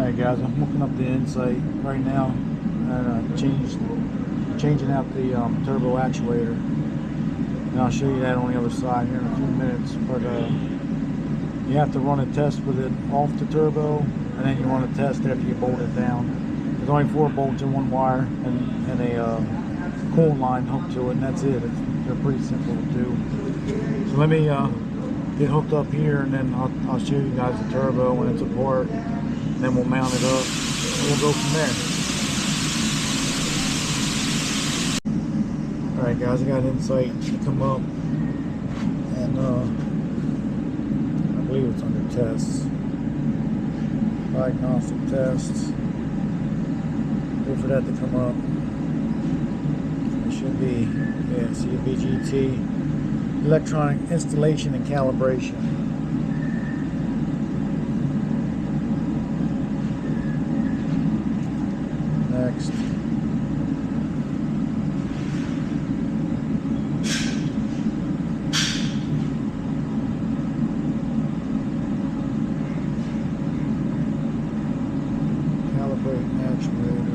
Alright guys, I'm hooking up the insight right now and changing out the turbo actuator, and I'll show you that on the other side here in a few minutes. But you have to run a test with it off the turbo, and then you run a test after you bolt it down. There's only 4 bolts in one wire and a coolant line hooked to it, and that's it. They're pretty simple to do. So let me get hooked up here, and then I'll show you guys the turbo when it's apart. Then we'll mount it up and we'll go from there. Alright guys, I got insight to come up, and I believe it's under tests. Diagnostic tests. Wait for that to come up. It should be, yeah, CVGT, electronic installation and calibration. Next. Calibrate actuator.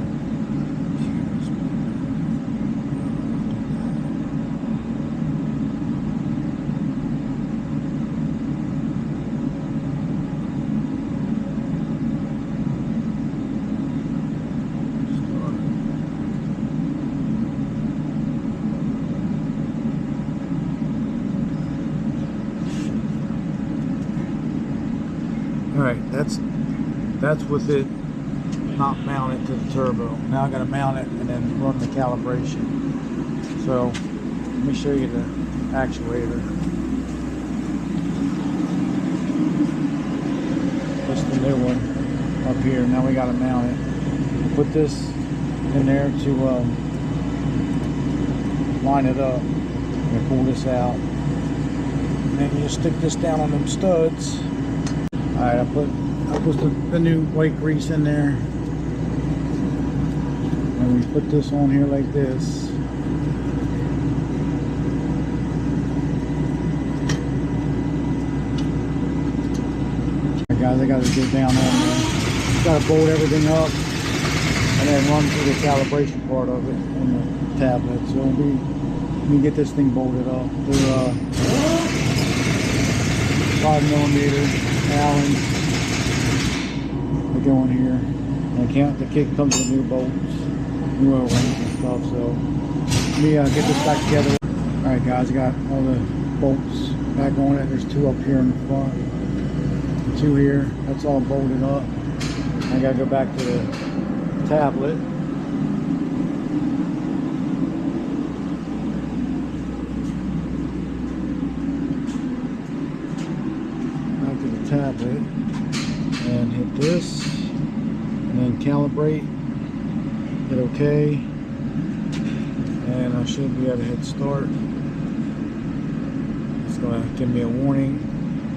Alright, that's with it not mounted to the turbo. Now I got to mount it and then run the calibration. So let me show you the actuator. That's the new one up here. Now we got to mount it. Put this in there to line it up. And pull this out. And then you stick this down on them studs. Alright, I put the new white grease in there, and we put this on here like this. Alright guys, I got to get down on there. Got to bolt everything up and then run through the calibration part of it on the tablet. So we get this thing bolted up to 5mm. Allen, they go in here. The kit comes with new bolts, new oil rings and stuff. So let me get this back together. All right, guys, I got all the bolts back on it. There's 2 up here in the front, 2 here. That's all bolted up. I gotta go back to the tablet. Tablet and hit this and then calibrate, hit OK, and I should be able to hit start. It's going to give me a warning.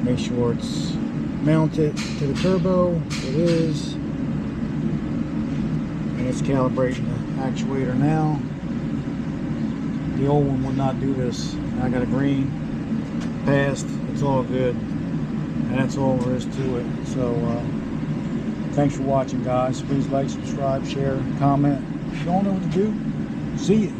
Make sure it's mounted to the turbo. It is, and it's calibrating the actuator now. The old one would not do this. I got a green, passed, it's all good. And that's all there is to it. So thanks for watching, guys. Please like, subscribe, share, comment. If you don't know what to do, see you.